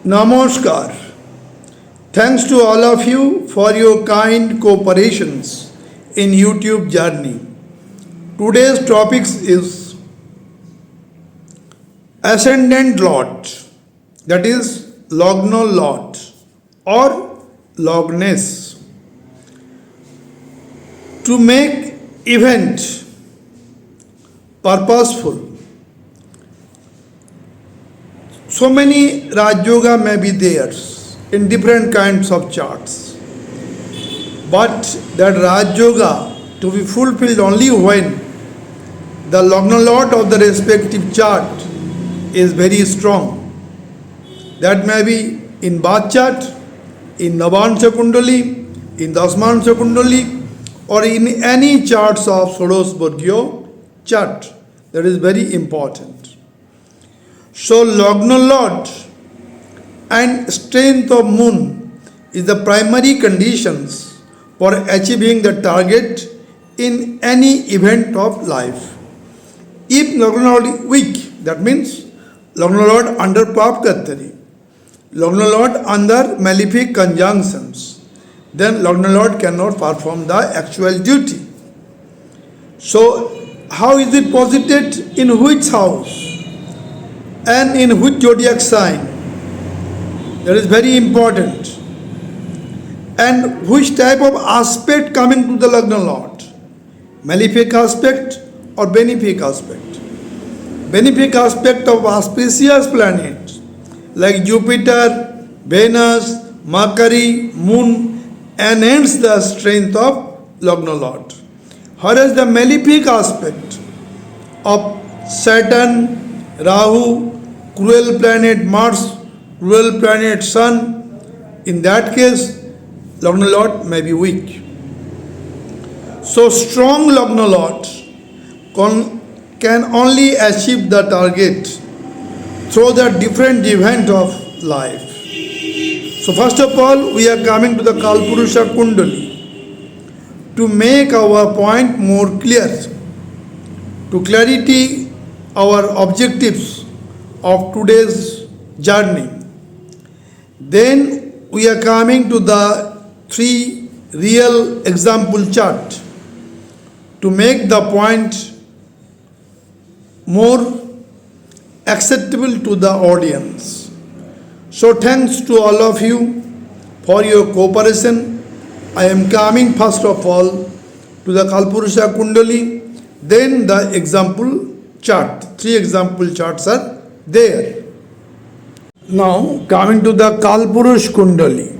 Namaskar. Thanks to all of you for your kind cooperations in YouTube journey. Today's topic is Ascendant Lord, that is Lagna Lord or Logness. To make event purposeful, so many Raj Yoga may be there in different kinds of charts. But that Raj Yoga to be fulfilled only when the Lagna Lord of the respective chart is very strong. That may be in Bhaat chart, in Navansha Kundali, in Dasmansha Kundali, or in any charts of Soros Borgio chart. That is very important. So Lagna Lord and strength of moon is the primary conditions for achieving the target in any event of life. If Lagna Lord is weak, that means Lagna Lord under Papkattari, Lagna Lord under malefic conjunctions, then Lagna Lord cannot perform the actual duty. So how is it posited in which house and in which zodiac sign? That is very important. And which type of aspect coming to the Lagna Lord? Malefic aspect or benefic aspect? Benefic aspect of auspicious planets like Jupiter, Venus, Mercury, Moon enhance the strength of Lagna Lord. Whereas the malefic aspect of Saturn, Rahu, cruel planet Mars, cruel planet Sun, in that case, Lagna Lord may be weak. So strong Lagna Lord can only achieve the target through the different event of life. So first of all, we are coming to the Kalpurusha Kundali to make our point more clear, to clarity our objectives of today's journey. Then we are coming to the three real example chart to make the point more acceptable to the audience. So thanks to all of you for your cooperation. I am coming first of all to the Kalpurusha Kundali, then the example chart. Three example charts are there. Now coming to the Kalpurush Kundali.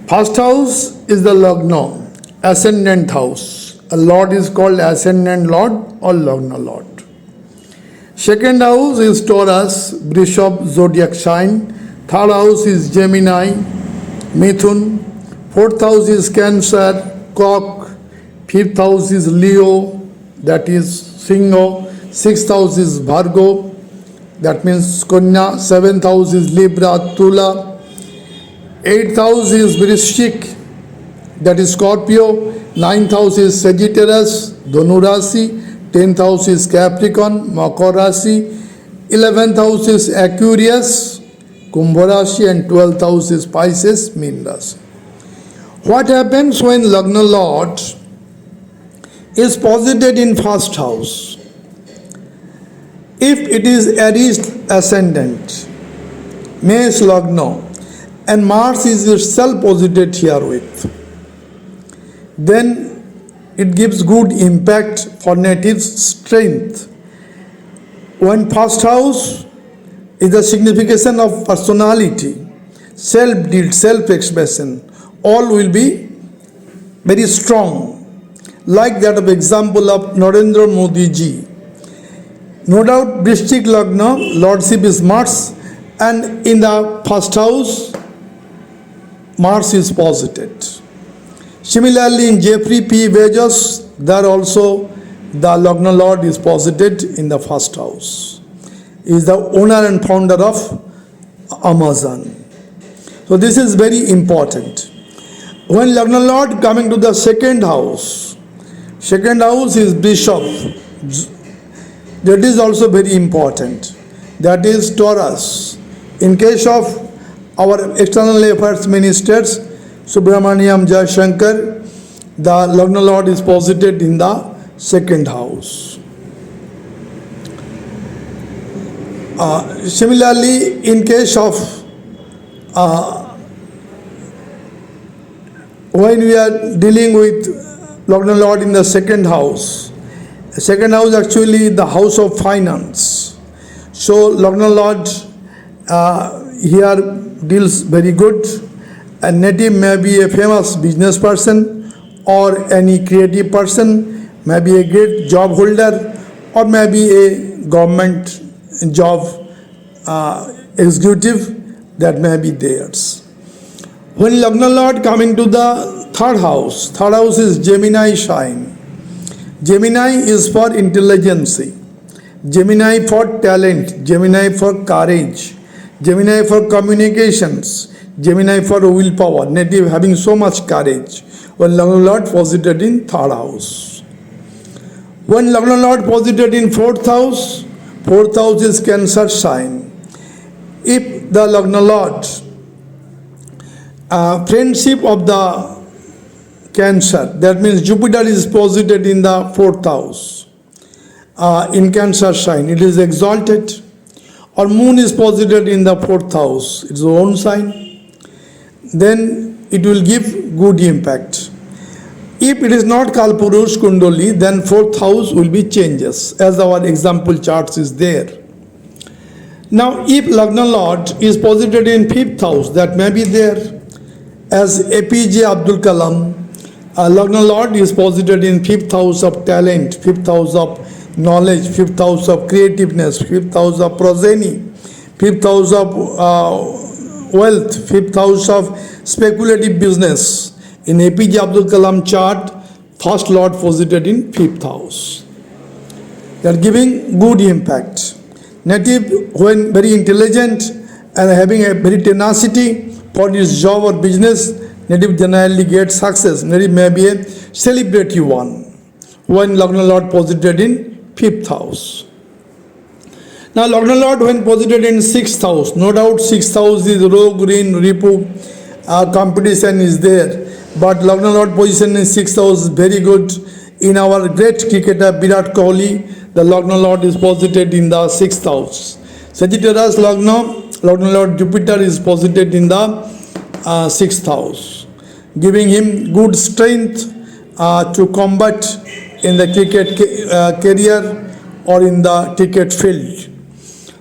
First house is the Lagna, ascendant house. A Lord is called ascendant Lord or Lagna Lord. Second house is Taurus, Bishop zodiac sign. Third house is Gemini, Mithun. Fourth house is Cancer, Cock. Fifth house is Leo, that is Singo. Sixth house is Virgo, that means Kanya. Seventh house is Libra, Tula. Eighth house is Vrishik, that is Scorpio. Ninth house is Sagittarius, Dhanu Rasi. 10th house is Capricorn, Makar Rasi. 11th house is Aquarius, Kumbha Rasi, and 12th house is Pisces, Meen Rasi. What happens when Lagna Lord is posited in first house? If it is Aries ascendant, Mesh Lagna, and Mars is itself posited herewith, then it gives good impact for native strength. When first house is the signification of personality, self-deed, self-expression, all will be very strong. Like that of example of Narendra Modi ji. No doubt Vrishik Lagna, Lordship is Mars, and in the first house, Mars is posited. Similarly, in Jeffrey P. Bezos, there also the Lagna Lord is posited in the first house. He is the owner and founder of Amazon. So this is very important. When Lagna Lord coming to the second house is Bishop. That is also very important. That is Taurus. In case of our external affairs ministers, Subramaniam Jayashankar, the Lagna Lord is posited in the second house. Similarly, in case of when we are dealing with Lagna Lord in the second house actually the house of finance. So Lagna Lord here deals very good. A native may be a famous business person or any creative person, may be a great job holder or may be a government job executive, that may be theirs. When Lagna Lord coming to the third house is Gemini sign. Gemini is for intelligence, Gemini for talent, Gemini for courage, Gemini for communications, Gemini for willpower, native having so much courage. When Lagna Lord posited in third house. When Lagna Lord posited in fourth house is Cancer sign. If the Lagna Lord friendship of the Cancer, that means Jupiter is posited in the fourth house in Cancer sign, it is exalted. Or Moon is posited in the fourth house, its own sign, then it will give good impact. If it is not Kalpurush Kundali, then fourth house will be changes, as our example charts is there. Now, if Lagna Lord is posited in fifth house, that may be there, as APJ Abdul Kalam, Lagna Lord is posited in fifth house of talent, fifth house of knowledge, fifth house of creativeness, fifth house of progeny, fifth house of wealth, fifth house of speculative business. In APJ Abdul Kalam chart, first Lord posited in fifth house. They are giving good impact. Native, when very intelligent and having a very tenacity for his job or business, native generally gets success. Native may be a celebratory one when Lagna Lord posited in fifth house. Now Lagna Lord when posited in sixth house, no doubt sixth house is rogue, green, ripu, competition is there. But Lagna Lord position in sixth house is very good. In our great cricketer Virat Kohli, the Lagna Lord is posited in the sixth house. Sagittarius Lagna Lord Jupiter is posited in the sixth house, giving him good strength to combat in the cricket career or in the cricket field.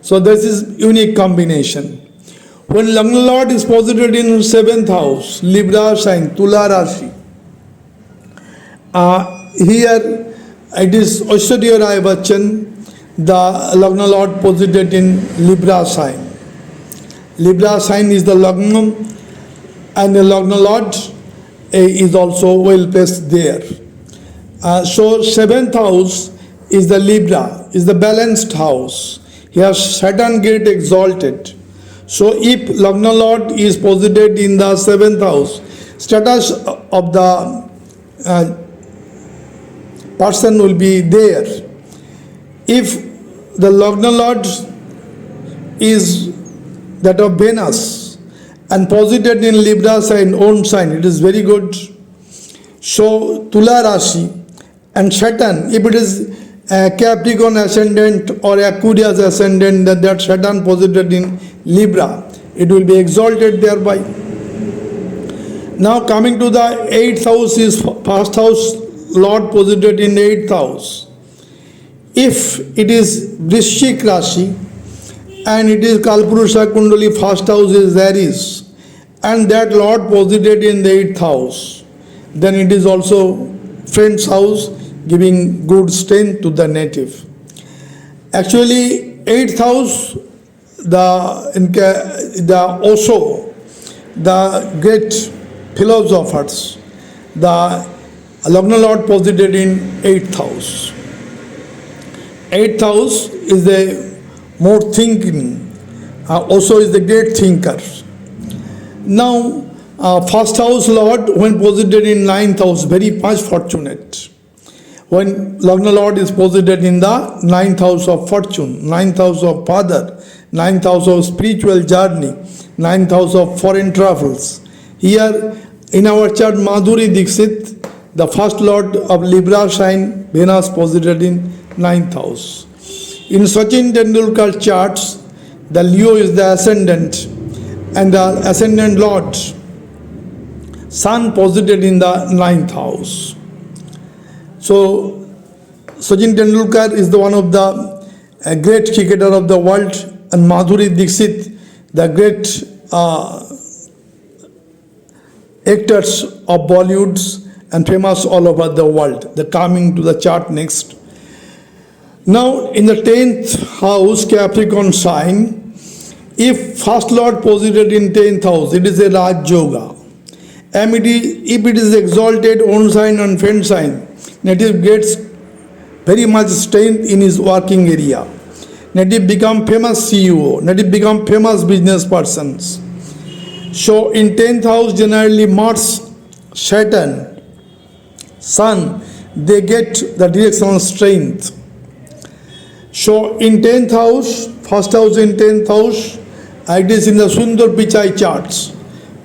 So this is unique combination. When Lagna Lord is posited in seventh house, Libra sign, Tula Rashi, here it is Aishwarya Rai Bachchan, the Lagna Lord posited in Libra sign. Libra sign is the Lagna, and the Lagna Lord is also well placed there. So seventh house is the Libra, is the balanced house. Here Saturn get exalted. So if Lagna Lord is posited in the seventh house, status of the person will be there. If the Lagna Lord is that of Venus and posited in Libra sign, own sign, it is very good. So Tula Rashi and Saturn, if it is Capricorn ascendant or Aquarius ascendant, that Saturn posited in Libra, it will be exalted thereby. Now coming to the eighth house is first house Lord posited in eighth house. If it is Vrishik Rashi and it is Kalpurusha Kundali, first house is Aries, and that Lord posited in the eighth house, then it is also friend's house, giving good strength to the native. Actually, eighth house, the Osho, the great philosophers, the Lagna Lord posited in eighth house. Eighth house is the more thinking. Osho is the great thinker. Now, first house Lord, when posited in ninth house, very much fortunate. When Lagna Lord is posited in the ninth house of fortune, ninth house of father, ninth house of spiritual journey, ninth house of foreign travels. Here in our chart, Madhuri Dixit, the first lord of Libra sign, Venus posited in ninth house. In Sachin Tendulkar charts, the Leo is the ascendant, and the ascendant lord, Sun posited in the ninth house. So Sachin Tendulkar is the one of the great cricketer of the world, and Madhuri Dixit, the great actors of Bollywoods and famous all over the world. They're coming to the chart next. Now in the 10th house, Capricorn sign, if first lord posited in 10th house, it is a Raj Yoga. And if it is exalted, own sign and friend sign, native gets very much strength in his working area. Native become famous CEO, native become famous business persons. So in 10th house, generally Mars, Saturn, Sun, they get the directional strength. So in 10th house, first house in 10th house, it is in the Sundar Pichai charts.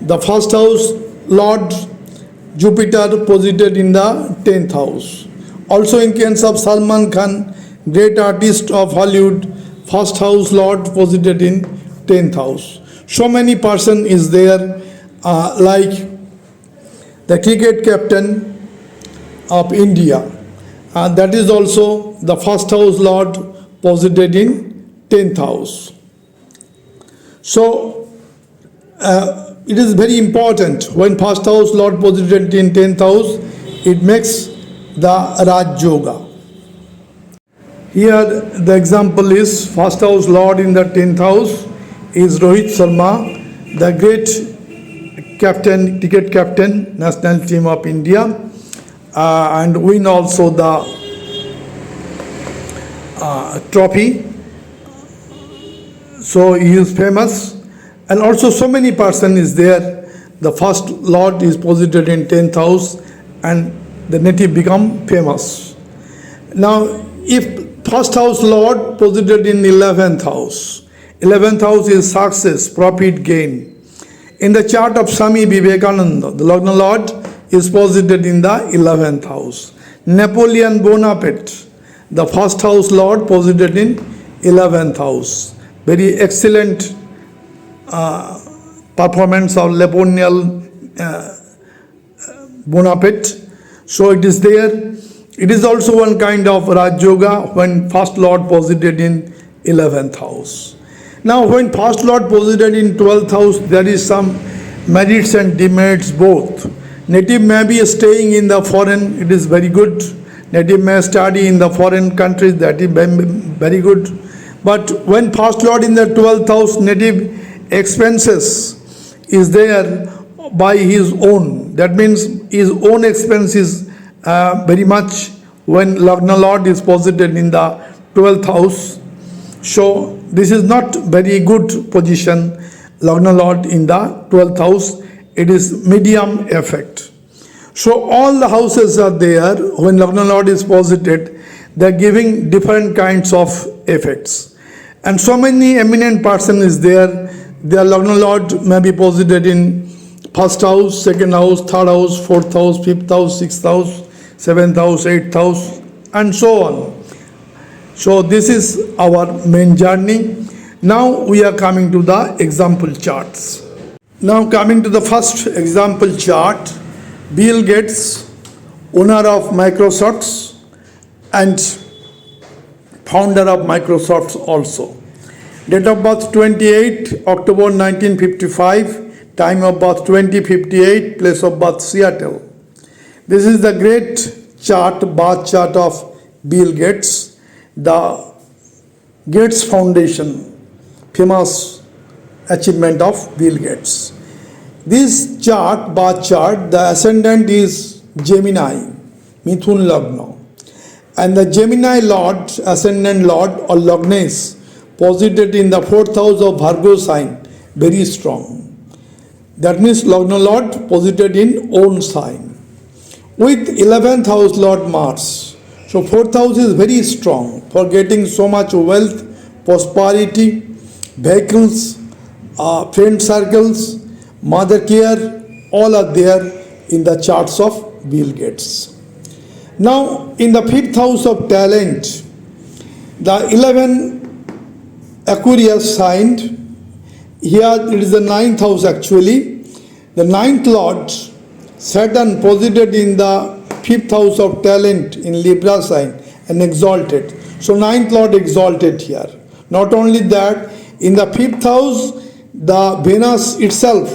The first house, Lord Jupiter posited in the 10th house. Also in case of Salman Khan, great artist of Hollywood, first house Lord posited in 10th house. So many person is there, like the cricket captain of India. That is also the first house Lord posited in 10th house. So it is very important when first house Lord posited in 10th house, it makes the Raj Yoga. Here the example is first house Lord in the 10th house is Rohit Sharma, the great captain, cricket captain, national team of India, and win also the trophy. So he is famous, and also so many person is there. The first lord is posited in 10th house, and the native become famous. Now, if first house lord posited in 11th house, 11th house is success, profit, gain. In the chart of Swami Vivekananda, the Lagna lord is posited in the 11th house. Napoleon Bonaparte, the first house lord posited in 11th house. Very excellent performance of Napoleon Bonaparte. So it is there. It is also one kind of Raj Yoga when first lord posited in 11th house. Now when first lord posited in 12th house, there is some merits and demerits both. Native may be staying in the foreign, it is very good. Native may study in the foreign countries, that is very good. But when first lord in the 12th house, native expenses is there by his own. That means his own expenses very much when Lagna lord is posited in the 12th house. So this is not very good position, Lagna lord in the 12th house. It is medium effect. So all the houses are there when Lagna lord is posited, they are giving different kinds of effects. And so many eminent person is there, their Lagna lord may be posited in first house, second house, third house, fourth house, fifth house, sixth house, seventh house, eighth house, and so on. So this is our main journey. Now we are coming to the example charts. Now coming to the first example chart, Bill Gates, owner of Microsoft and founder of Microsoft also. Date of birth 28 October 1955, time of birth 2058, place of birth Seattle. This is the great chart, birth chart of Bill Gates, the Gates Foundation, famous achievement of Bill Gates. This chart, birth chart, the ascendant is Gemini, Mithun Lagna. And the Gemini Lord, ascendant Lord or Lagna is posited in the 4th house of Virgo sign, very strong. That means Lagna Lord posited in own sign. With 11th house Lord Mars. So 4th house is very strong for getting so much wealth, prosperity, vehicles, friend circles, mother care, all are there in the charts of Bill Gates. Now, in the fifth house of talent, the 11 Aquarius sign, here it is the ninth house actually. The ninth lord, Saturn, posited in the fifth house of talent in Libra sign and exalted. So ninth lord exalted here. Not only that, in the fifth house, the Venus itself,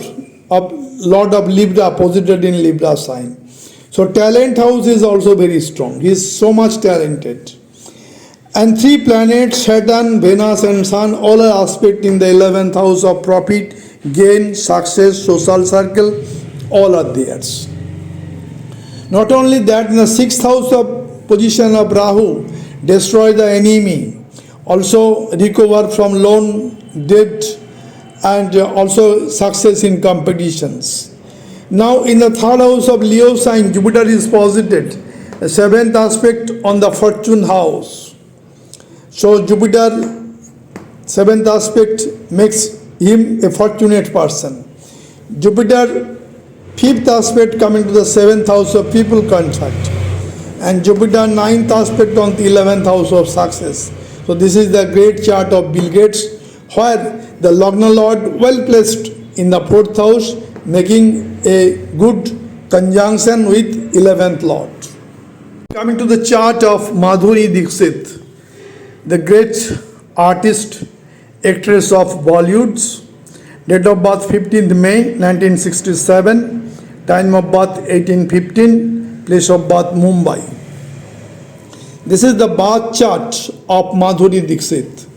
of lord of Libra, posited in Libra sign. So talent house is also very strong. He is so much talented. And three planets, Saturn, Venus and Sun, all are aspect in the 11th house of profit, gain, success, social circle, all are theirs. Not only that, in the 6th house of position of Rahu, destroy the enemy, also recover from loan, debt, and also success in competitions. Now in the 3rd house of Leo sign, Jupiter is posited, the 7th aspect on the fortune house. So Jupiter, 7th aspect, makes him a fortunate person. Jupiter, 5th aspect coming to the 7th house of people contract. And Jupiter, 9th aspect on the 11th house of success. So this is the great chart of Bill Gates, where the Lagna Lord well placed in the 4th house, making a good conjunction with 11th Lord. Coming to the chart of Madhuri Dixit, the great artist, actress of Bollywood, date of birth 15th May 1967, time of birth 1815, place of birth Mumbai. This is the birth chart of Madhuri Dixit.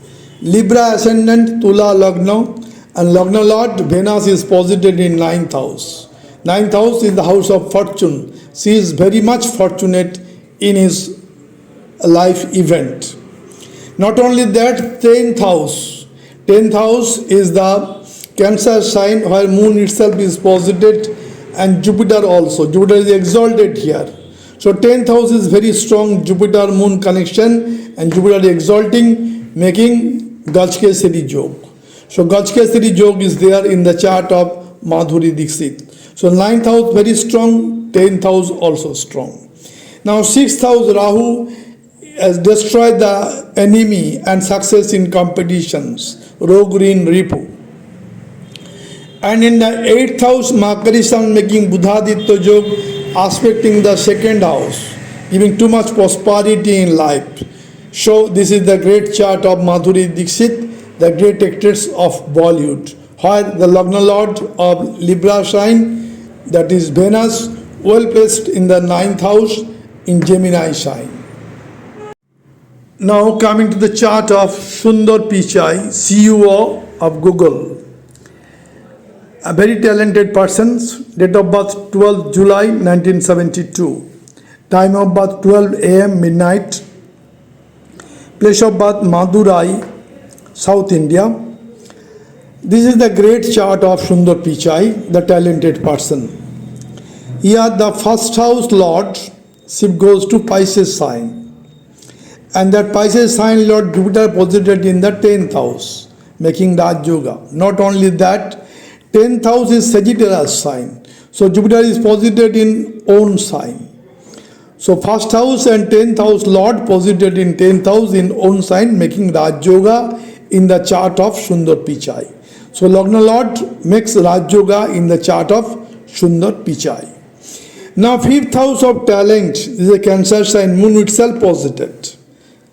Libra ascendant, Tula Lagna, and Lagna Lord Venus is posited in 9th house. 9th house is the house of fortune. She is very much fortunate in his life event. Not only that, 10th house. 10th house is the Cancer sign where moon itself is posited and Jupiter also. Jupiter is exalted here. So 10th house is very strong Jupiter moon connection and Jupiter exalting, making Gajkesari Jog. So Gajkesari Jog is there in the chart of Madhuri Dixit. So 9th house very strong, 10th house also strong. Now 6th house Rahu has destroyed the enemy and success in competitions, Rogreen Ripu. And in the 8th house, Makari Sun making Buddhaditya Jog, aspecting the 2nd house, giving too much prosperity in life. So this is the great chart of Madhuri Dixit, the great actress of Bollywood, where the Lagna Lord of Libra sign, that is Venus, well placed in the 9th house in Gemini sign. Now coming to the chart of Sundar Pichai, CEO of Google. A very talented person, date of birth 12 July 1972, time of birth 12 a.m. midnight, place of birth Madurai, South India. This is the great chart of Sundar Pichai, the talented person. Here the 1st house Lord, Shiv goes to Pisces sign. And that Pisces sign Lord Jupiter posited in the 10th house, making Raj Yoga. Not only that, 10th house is Sagittarius sign. So Jupiter is posited in own sign. So 1st house and 10th house Lord posited in 10th house in own sign, making Raj Yoga in the chart of Sundar Pichai. So Lagna Lord makes Raj Yoga in the chart of Sundar Pichai. Now 5th house of talent is a Cancer sign, moon itself posited,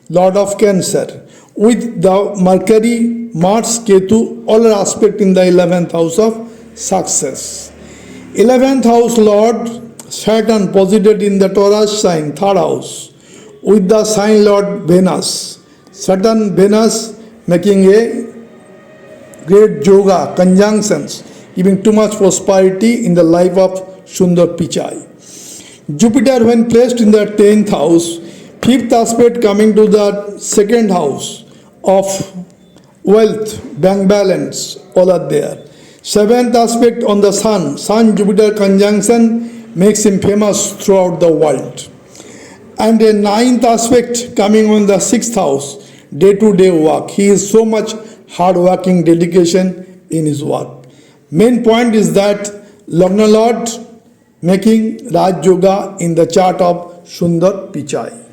Lord of Cancer, with the Mercury, Mars, Ketu, all are aspect in the 11th house of success. 11th house Lord Saturn posited in the Taurus sign, 3rd house, with the sign Lord Venus. Saturn, Venus making a great yoga, conjunctions, giving too much prosperity in the life of Sundar Pichai. Jupiter when placed in the 10th house, 5th aspect coming to the 2nd house of wealth, bank balance, all are there. 7th aspect on the Sun, Sun-Jupiter conjunction makes him famous throughout the world. And a 9th aspect coming on the 6th house, day-to-day work. He is so much hard working, dedication in his work. Main point is that Lagna Lord making Raj Yoga in the chart of Sundar Pichai.